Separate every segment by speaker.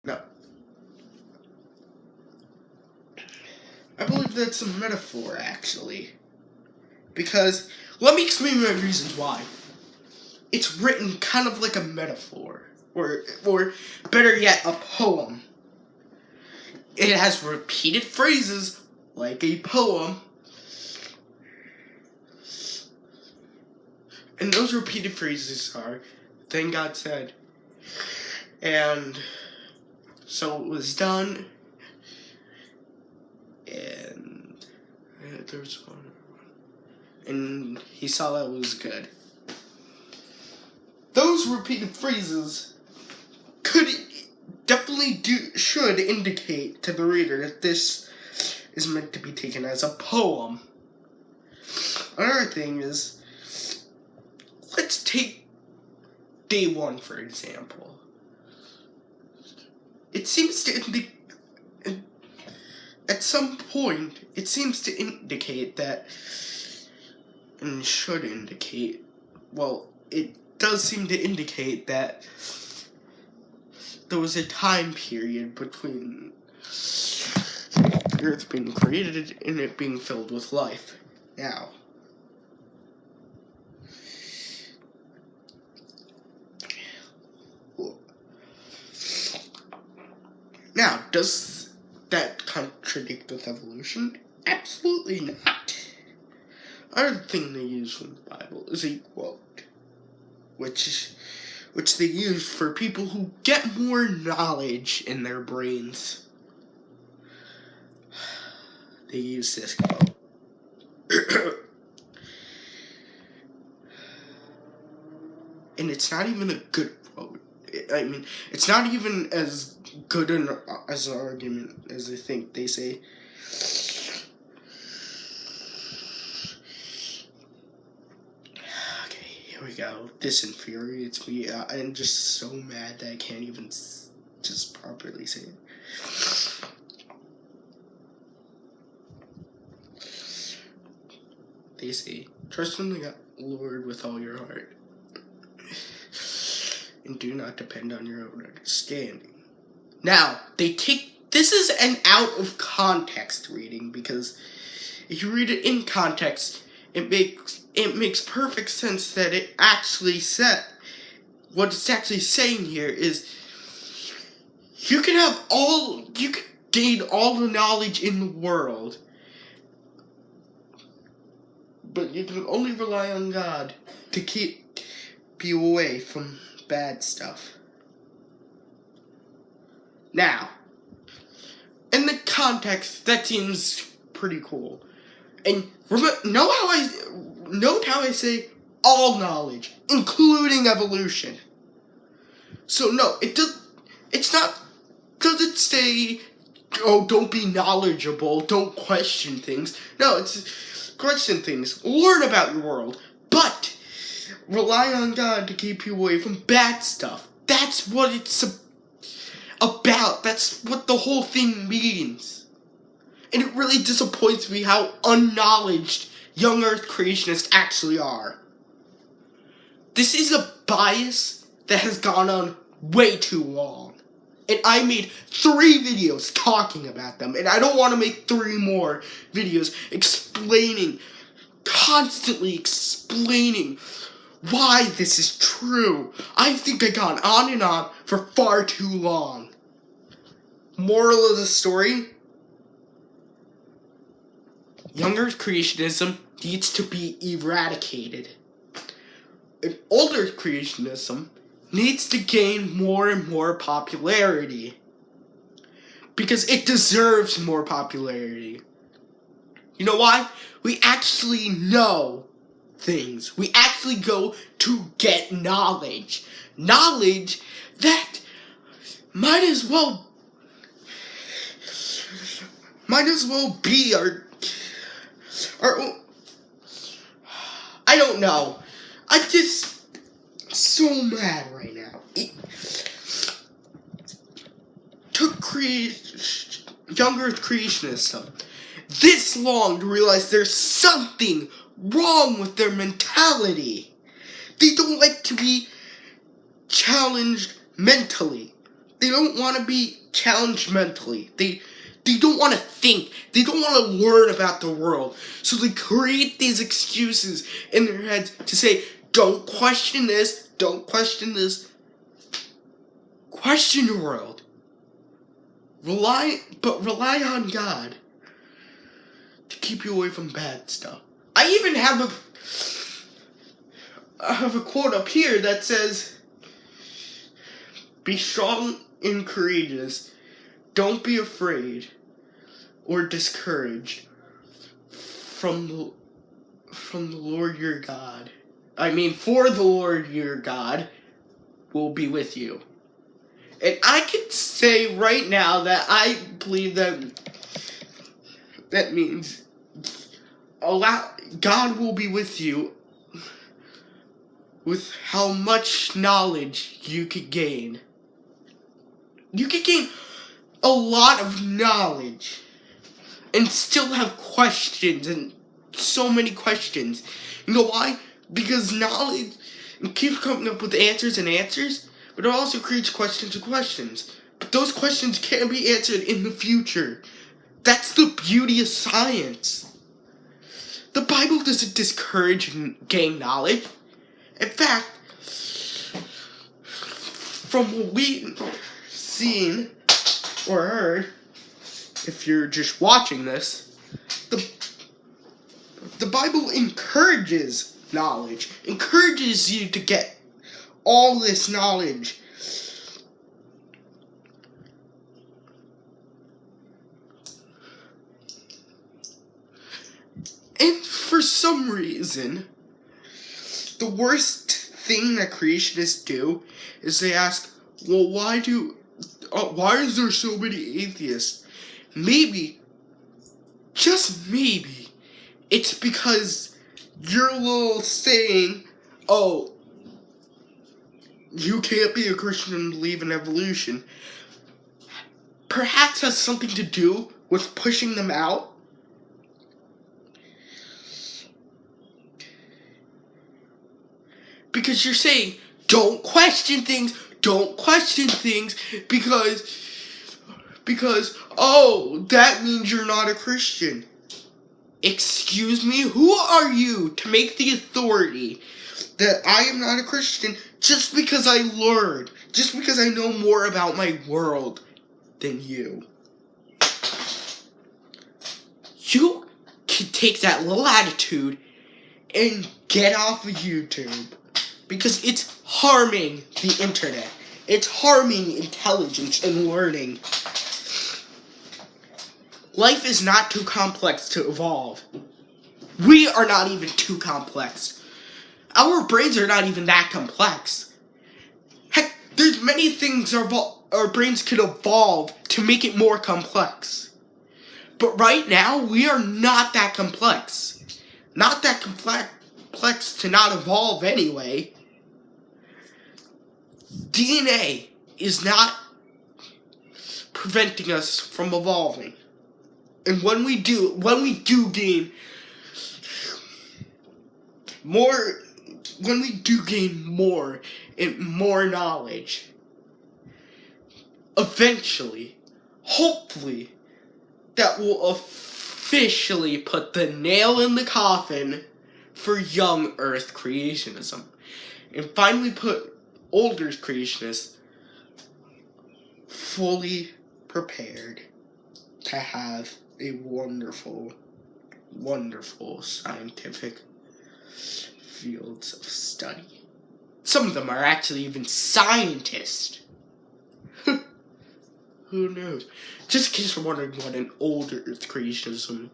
Speaker 1: No. I believe that's a metaphor, actually. Because, let me explain my reasons why. It's written kind of like a metaphor. Or better yet, a poem. It has repeated phrases like a poem. And those repeated phrases are, then God said, and so it was done, and there's one, and he saw that it was good. Those repeated phrases should indicate to the reader that this is meant to be taken as a poem. Another thing is, let's take day one, for example. It seems to at some point, it seems to indicate that, and should indicate, well, it does seem to indicate that there was a time period between the Earth being created and it being filled with life. Now, does that contradict with evolution? Absolutely not. Another thing they use from the Bible is a quote, which they use for people who get more knowledge in their brains. They use this quote. And it's not even a good quote. I mean, it's not even as good as an argument as I think. They say, okay, here we go. This infuriates me. I'm just so mad that I can't even just properly say it. They say, trust in the Lord with all your heart, and do not depend on your own understanding. Now, this is an out of context reading, because if you read it in context, it makes perfect sense that it actually said, what it's actually saying here is, you can gain all the knowledge in the world, but you can only rely on God to keep you away from bad stuff. Now, in the context, that seems pretty cool. And note how I say all knowledge, including evolution. So no, doesn't say, oh, don't be knowledgeable, don't question things. No, it's question things, learn about your world, but rely on God to keep you away from bad stuff. That's what it's about. That's what the whole thing means. And it really disappoints me how unknowledged young Earth creationists actually are. This is a bias that has gone on way too long. And I made 3 videos talking about them, and I don't want to make 3 more videos constantly explaining why this is true. I think I've gone on and on for far too long. Moral of the story: young Earth creationism needs to be eradicated. And old Earth creationism needs to gain more and more popularity, because it deserves more popularity. You know why? We actually know things. We actually go to get knowledge. Knowledge that might as well be our I don't know. I'm just so mad right now. It took young Earth creationism this long to realize there's something wrong with their mentality. They don't like to be challenged mentally. They don't want to be challenged mentally. They don't want to think. They don't want to learn about the world. So they create these excuses in their heads to say, don't question this, don't question this. Question your world. Rely on God to keep you away from bad stuff. I even have a quote up here that says, be strong and courageous. Don't be afraid or discouraged from the Lord your God. For the Lord your God will be with you. And I can say right now that I believe that means God will be with you with how much knowledge you could gain. You could gain a lot of knowledge and still have questions, and so many questions. You know why? Because knowledge keeps coming up with answers and answers, but it also creates questions and questions. But those questions can't be answered in the future. That's the beauty of science. The Bible doesn't discourage gain knowledge. In fact, from what we've seen or heard, if you're just watching this, the Bible encourages knowledge, encourages you to get all this knowledge. And for some reason, the worst thing that creationists do is they ask, well, why is there so many atheists? Maybe, just maybe, it's because your little saying, oh, you can't be a Christian and believe in evolution, perhaps has something to do with pushing them out. Because you're saying, don't question things, because, oh, that means you're not a Christian. Excuse me, who are you to make the authority that I am not a Christian just because I learned, just because I know more about my world than you? You can take that little attitude and get off of YouTube, because it's harming the internet. It's harming intelligence and learning. Life is not too complex to evolve. We are not even too complex. Our brains are not even that complex. Heck, there's many things our brains could evolve to make it more complex. But right now, we are not that complex. Not that complex to not evolve anyway. DNA is not preventing us from evolving. And when we do gain more and more knowledge, eventually, hopefully, that will officially put the nail in the coffin for young Earth creationism, and finally put older creationists fully prepared to have a wonderful, wonderful scientific fields of study. Some of them are actually even scientists. Who knows? Just in case you're wondering what an older Earth creationist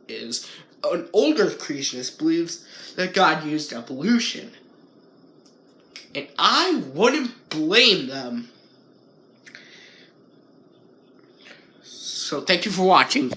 Speaker 1: is, an older creationist believes that God used evolution. And I wouldn't blame them. So thank you for watching.